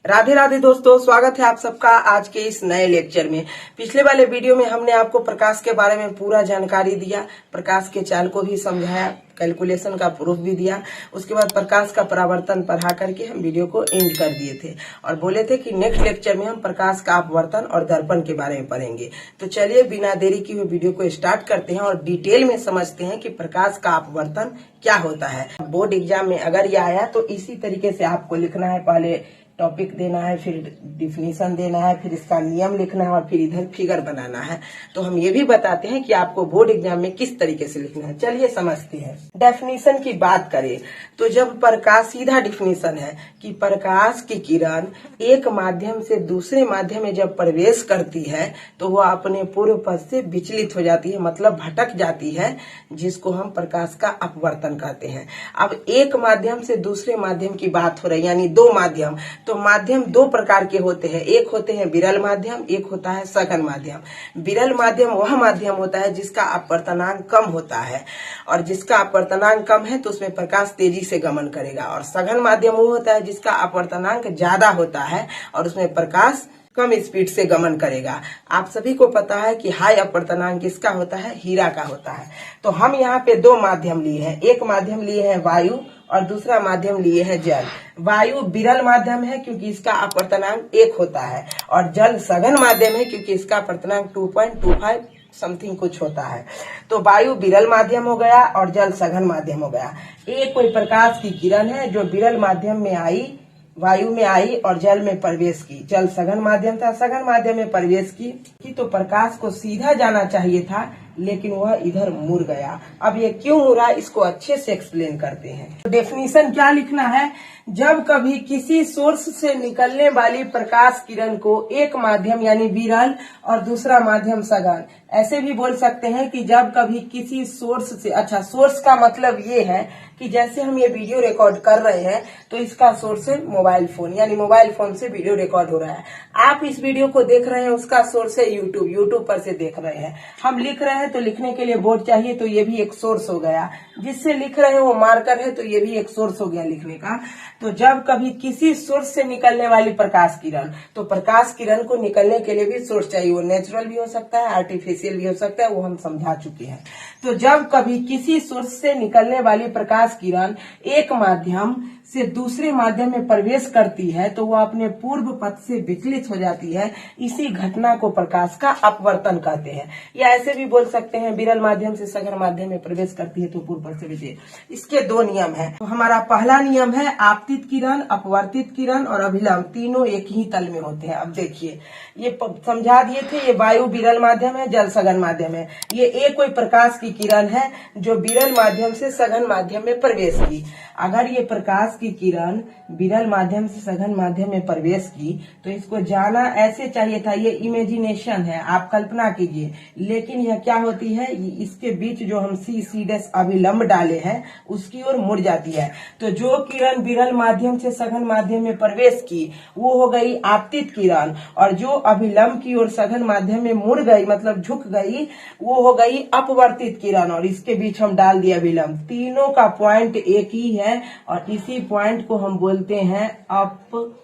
राधे राधे दोस्तों, स्वागत है आप सबका आज के इस नए लेक्चर में। पिछले वाले वीडियो में हमने आपको प्रकाश के बारे में पूरा जानकारी दिया, प्रकाश के चाल को भी समझाया, कैलकुलेशन का प्रूफ भी दिया। उसके बाद प्रकाश का परावर्तन पढ़ा करके हम वीडियो को एंड कर दिए थे और बोले थे कि नेक्स्ट लेक्चर में हम प्रकाश का अपवर्तन और दर्पण के बारे में पढ़ेंगे। तो चलिए बिना देरी की हुई वीडियो को स्टार्ट करते हैं और डिटेल में समझते हैं कि प्रकाश का अपवर्तन क्या होता है। बोर्ड एग्जाम में अगर यह आया तो इसी तरीके से आपको लिखना है, पहले टॉपिक देना है, फिर डिफिनीशन देना है, फिर इसका नियम लिखना है और फिर इधर फिगर बनाना है। तो हम ये भी बताते हैं कि आपको बोर्ड एग्जाम में किस तरीके से लिखना है। चलिए समझते हैं। डेफिनीशन की बात करें तो जब प्रकाश, सीधा डिफिनीशन है कि प्रकाश की किरण एक माध्यम से दूसरे माध्यम में जब प्रवेश करती है तो वह अपने पूर्व पथ से विचलित हो जाती है, मतलब भटक जाती है, जिसको हम प्रकाश का अपवर्तन कहते हैं। अब एक माध्यम से दूसरे माध्यम की बात हो रही है, यानी दो माध्यम। तो माध्यम दो प्रकार के होते हैं, एक होते हैं विरल माध्यम, एक होता है सघन माध्यम। विरल माध्यम वह माध्यम होता है जिसका अपवर्तनांक कम होता है, और जिसका अपवर्तनांक कम है तो उसमें प्रकाश तेजी से गमन करेगा। और सघन माध्यम वो होता है जिसका अपवर्तनांक ज्यादा होता है और उसमें प्रकाश कम स्पीड से गमन करेगा। आप सभी को पता है कि हाई अपवर्तनांक किसका होता है? हीरा का होता है। तो हम यहाँ पे दो माध्यम लिए हैं, एक माध्यम लिए हैं वायु और दूसरा माध्यम लिए है जल। वायु विरल माध्यम है क्योंकि इसका अपवर्तनांक 1 होता है, और जल सघन माध्यम है क्योंकि इसका अपवर्तनांक 2.25 समथिंग कुछ होता है। तो वायु विरल माध्यम हो गया और जल सघन माध्यम हो गया। एक कोई प्रकाश की किरण है जो विरल माध्यम में आई, वायु में आई और जल में प्रवेश की। जल सघन माध्यम था, सघन माध्यम में प्रवेश की तो प्रकाश को सीधा जाना चाहिए था, लेकिन वह इधर मुड़ गया। अब ये क्यों मुड़ा, इसको अच्छे से एक्सप्लेन करते हैं। तो डेफिनेशन क्या लिखना है? जब कभी किसी सोर्स से निकलने वाली प्रकाश किरण को एक माध्यम यानी विरल और दूसरा माध्यम सघन, ऐसे भी बोल सकते हैं कि जब कभी किसी सोर्स से, अच्छा सोर्स का मतलब ये है कि जैसे हम ये वीडियो रिकॉर्ड कर रहे हैं तो इसका सोर्स है मोबाइल फोन, यानी मोबाइल फोन से वीडियो रिकॉर्ड हो रहा है। आप इस वीडियो को देख रहे हैं, उसका सोर्स है यूट्यूब पर से देख रहे हैं। हम लिख रहे हैं तो लिखने के लिए बोर्ड चाहिए, तो ये भी एक सोर्स हो गया। जिससे लिख रहे हैं वो मार्कर है, तो ये भी एक सोर्स हो गया लिखने का। तो जब कभी किसी सोर्स से निकलने वाली प्रकाश किरण, तो प्रकाश किरण को निकलने के लिए भी सोर्स चाहिए। वो नेचुरल भी हो सकता है, आर्टिफिशियल भी हो सकता है, वो हम समझा चुके हैं। तो जब कभी किसी सोर्स से निकलने वाली प्रकाश किरण एक माध्यम से दूसरे माध्यम में प्रवेश करती है तो वह अपने पूर्व पथ से विचलित हो जाती है। इसी घटना को प्रकाश का अपवर्तन कहते हैं। या ऐसे भी बोल सकते हैं विरल माध्यम से सघन माध्यम में प्रवेश करती है तो पूर्व पथ से विचलित। इसके दो नियम हैं। तो हमारा पहला नियम है आपतित किरण, अपवर्तित किरण और अभिलंब तीनों एक ही तल में होते हैं। अब देखिए, ये समझा दिए थे, ये वायु विरल माध्यम है, जल सघन माध्यम है। ये एक कोई प्रकाश की किरण है जो विरल माध्यम से सघन माध्यम में प्रवेश की। अगर ये प्रकाश की किरण विरल माध्यम से सघन माध्यम में प्रवेश की तो इसको जाना ऐसे चाहिए था, ये इमेजिनेशन है, आप कल्पना कीजिए। लेकिन यह क्या होती है, इसके बीच जो हम सी डैश अभिलंब डाले हैं उसकी ओर मुड़ जाती है। तो जो किरण विरल माध्यम से सघन माध्यम में प्रवेश की वो हो गई आपतित किरण, और जो अभिलंब की ओर सघन माध्यम में मुड़ गई, मतलब झुक गई, वो हो गई अपवर्तित किरण, और इसके बीच हम डाल दिया अभिलंब। तीनों का पॉइंट एक ही है और इसी पॉइंट को हम बोलते हैं अपवर्तन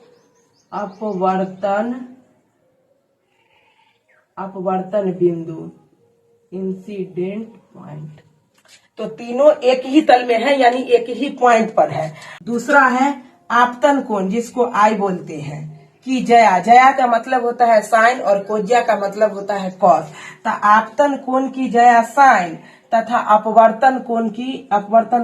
बिंदु, इंसिडेंट पॉइंट। तो तीनों एक ही तल में है, यानी एक ही पॉइंट पर है। दूसरा है आपतन कोण, जिसको आई बोलते हैं, कि जया का मतलब होता है साइन और कोज्या का मतलब होता है कॉस। तो आपतन कोण की जया साइन तथा अपवर्तन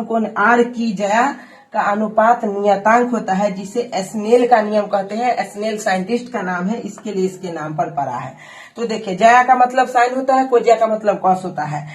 कोण आर की जया का अनुपात नियतांक होता है, जिसे एस्नेल का नियम कहते हैं। एस्नेल साइंटिस्ट का नाम है, इसके लिए इसके नाम पर पड़ा है। तो देखिए, जया का मतलब साइन होता है, कोज्या का मतलब कॉस होता है।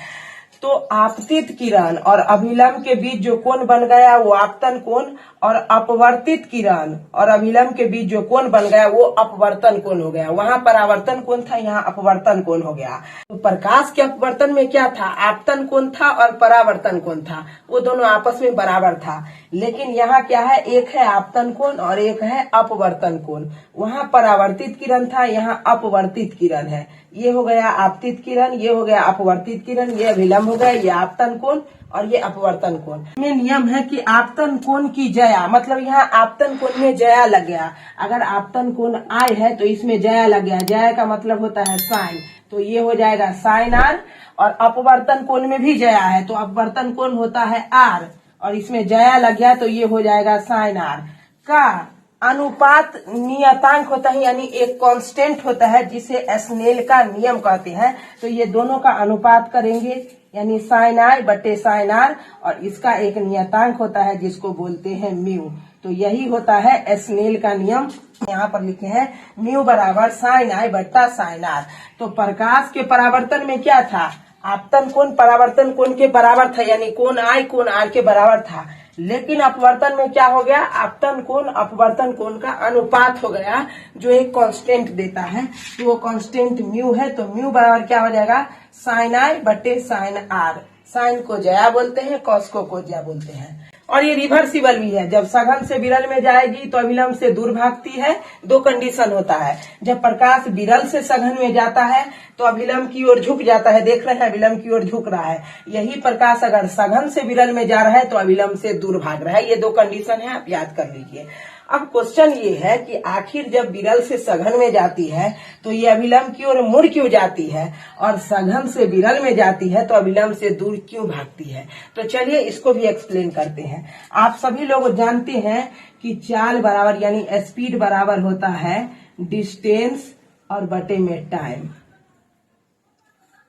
तो आपतित किरण और अभिलंब के बीच जो कोण बन गया वो आपतन कोण, और अपवर्तित किरण और अभिलंब के बीच जो कोण बन गया वो अपवर्तन कोण हो गया। वहां परावर्तन कोण था, यहाँ अपवर्तन कोण हो गया। तो प्रकाश के अपवर्तन में क्या था? आपतन कोण था और परावर्तन कोण था, वो दोनों आपस में बराबर था। लेकिन यहाँ क्या है, एक है आपतन कोण और एक है अपवर्तन कोण। वहां परावर्तित किरण था, यहाँ अपवर्तित किरण है। ये हो गया आपतित किरण, ये हो गया अपवर्तित किरण, ये अभिलंब नाम हो गया ये आपतन कोण और ये अपवर्तन कोण। में नियम है कि आपतन कोण की जया, मतलब यहाँ आपतन कोण में जया लग गया। अगर आपतन कोण आय है तो इसमें जया लग गया, जया का मतलब होता है साइन, तो ये हो जाएगा साइन आर। और अपवर्तन कोण में भी जया है तो अपवर्तन कोण होता है आर, और इसमें जया लग गया तो ये हो जाएगा साइन आर। का अनुपात नियतांक होता है, यानी एक कांस्टेंट होता है जिसे स्नेल का नियम कहते हैं। तो ये दोनों का अनुपात करेंगे, यानी साइन आई बटे साइन आर, और इसका एक नियतांक होता है जिसको बोलते हैं म्यू। तो यही होता है स्नेल का नियम। यहाँ पर लिखे हैं म्यू बराबर साइन आई बट्टा साइन आर। तो प्रकाश के परावर्तन में क्या था, आपतन कोण परावर्तन कोण के बराबर था, यानी कोण आई कोण आर के बराबर था। लेकिन अपवर्तन में क्या हो गया, आपतन कोण अपवर्तन कोण का अनुपात हो गया जो एक कांस्टेंट देता है। तो वो कांस्टेंट म्यू है, तो म्यू बराबर क्या हो जाएगा साइन आई बटे साइन आर। साइन को जया बोलते हैं, कॉस को कोज्या बोलते हैं। और ये रिवर्सिबल भी है, जब सघन से विरल में जाएगी तो अविलंब से दूर भागती है। दो कंडीशन होता है, जब प्रकाश विरल से सघन में जाता है तो अविलंब की ओर झुक जाता है, देख रहे हैं अविलंब की ओर झुक रहा है। यही प्रकाश अगर सघन से विरल में जा रहा है तो अविलंब से दूर भाग रहा है। ये दो कंडीशन है, आप याद कर लीजिए। अब क्वेश्चन ये है कि आखिर जब विरल से सघन में जाती है तो ये अविलंब की ओर मुड़ क्यों जाती है, और सघन से विरल में जाती है तो अविलंब से दूर क्यों भागती है। तो चलिए इसको भी एक्सप्लेन करते हैं। आप सभी लोग जानते हैं कि चाल बराबर यानी स्पीड बराबर होता है डिस्टेंस और बटे में टाइम।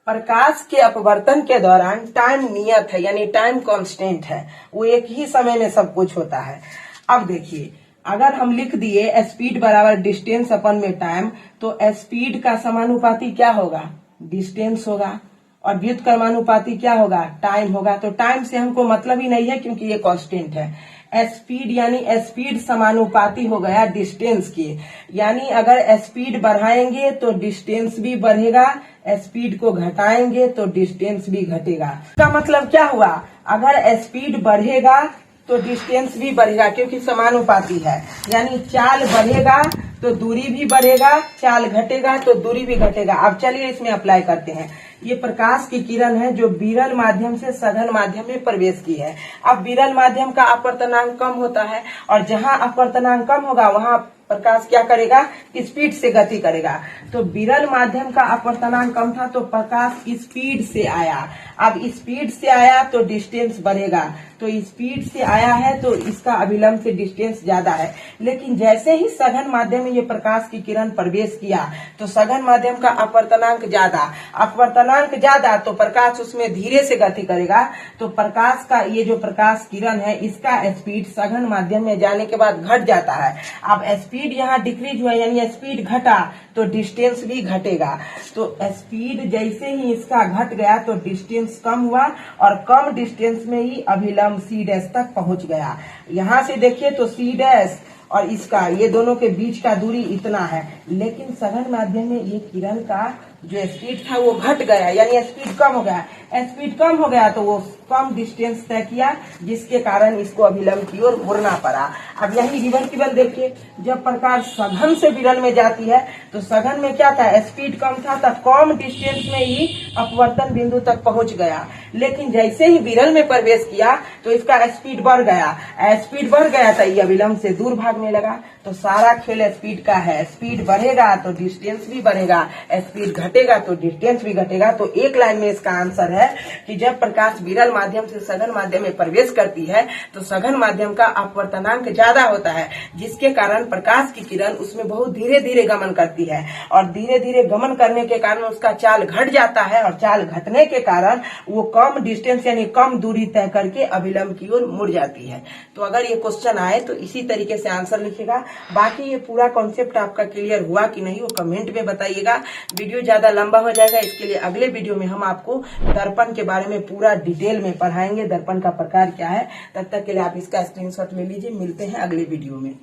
प्रकाश के अपवर्तन के दौरान टाइम नियत है, यानी टाइम कांस्टेंट है, वो एक ही समय में सब कुछ होता है। अब देखिए, अगर हम लिख दिए स्पीड बराबर डिस्टेंस अपन में टाइम, तो स्पीड का समानुपाती क्या होगा, डिस्टेंस होगा, और व्युत्क्रमानुपाती क्या होगा, टाइम होगा। तो टाइम से हमको मतलब ही नहीं है क्योंकि ये कांस्टेंट है। स्पीड यानी स्पीड समानुपाती हो गया डिस्टेंस के, यानी अगर स्पीड बढ़ाएंगे तो डिस्टेंस भी बढ़ेगा, स्पीड को घटाएंगे तो डिस्टेंस भी घटेगा। इसका मतलब क्या हुआ, अगर स्पीड बढ़ेगा तो डिस्टेंस भी बढ़ेगा क्योंकि समानुपाती है, यानी चाल बढ़ेगा तो दूरी भी बढ़ेगा, चाल घटेगा तो दूरी भी घटेगा। अब चलिए इसमें अप्लाई करते हैं। ये प्रकाश की किरण है जो विरल माध्यम से सघन माध्यम में प्रवेश की है। अब विरल माध्यम का अपवर्तनांक कम होता है, और जहां अपवर्तनांक कम होगा वहां प्रकाश क्या करेगा, स्पीड से गति करेगा। तो विरल माध्यम का अपवर्तनांक कम था तो प्रकाश स्पीड से आया। अब स्पीड से आया तो डिस्टेंस बढ़ेगा, तो स्पीड से आया है तो इसका अविलंब से डिस्टेंस ज्यादा है। लेकिन जैसे ही सघन माध्यम में ये प्रकाश की किरण प्रवेश किया तो सघन माध्यम का अपवर्तनांक ज्यादा, अपवर्तनांक ज्यादा तो प्रकाश उसमें धीरे से गति करेगा। तो प्रकाश का ये जो प्रकाश किरण है इसका स्पीड सघन माध्यम में जाने के बाद घट जाता है। अब स्पीड यहाँ डिक्रीज हुआ, यानी स्पीड घटा तो डिस्टेंस भी घटेगा। तो स्पीड जैसे ही इसका घट गया तो डिस्टेंस कम हुआ, और कम डिस्टेंस में ही अभिलंब सी डैश तक पहुंच गया। यहाँ से देखिए तो सी डैश और इसका ये दोनों के बीच का दूरी इतना है, लेकिन सघन माध्यम में ये किरण का जो स्पीड था वो घट गया, यानी स्पीड कम हो गया। स्पीड कम हो गया तो वो कम डिस्टेंस तय किया, जिसके कारण इसको अभिलंब की ओर मुड़ना पड़ा। अब यही रिवर्सिबल देखिए, जब प्रकाश सघन से विरल में जाती है तो सघन में क्या था, स्पीड कम था तो कम डिस्टेंस में ही अपवर्तन बिंदु तक पहुंच गया। लेकिन जैसे ही विरल में प्रवेश किया तो इसका स्पीड बढ़ गया, स्पीड बढ़ गया तो ये अविलंब से दूर भागने लगा। तो सारा खेल स्पीड का है, स्पीड बढ़ेगा तो डिस्टेंस भी बढ़ेगा, स्पीड घटेगा तो डिस्टेंस भी घटेगा। तो एक लाइन में इसका आंसर है कि जब प्रकाश विरल माध्यम से सघन माध्यम में प्रवेश करती है तो सघन माध्यम का अपवर्तनांक ज्यादा होता है, जिसके कारण प्रकाश की किरण उसमें बहुत धीरे धीरे गमन करती है, और धीरे धीरे गमन करने के कारण उसका चाल घट जाता है, और चाल घटने के कारण वो कम डिस्टेंस यानी कम दूरी तय करके अभिलंब की ओर मुड़ जाती है। तो अगर ये क्वेश्चन आए तो इसी तरीके से आंसर लिखेगा। बाकी ये पूरा कॉन्सेप्ट आपका क्लियर हुआ कि नहीं वो कमेंट में बताइएगा। वीडियो ज्यादा लंबा हो जाएगा, इसके लिए अगले वीडियो में हम आपको दर्पण के बारे में पूरा डिटेल में पढ़ाएंगे, दर्पण का प्रकार क्या है। तब तक के लिए आप इसका स्क्रीनशॉट ले लीजिए। मिलते हैं अगले वीडियो में।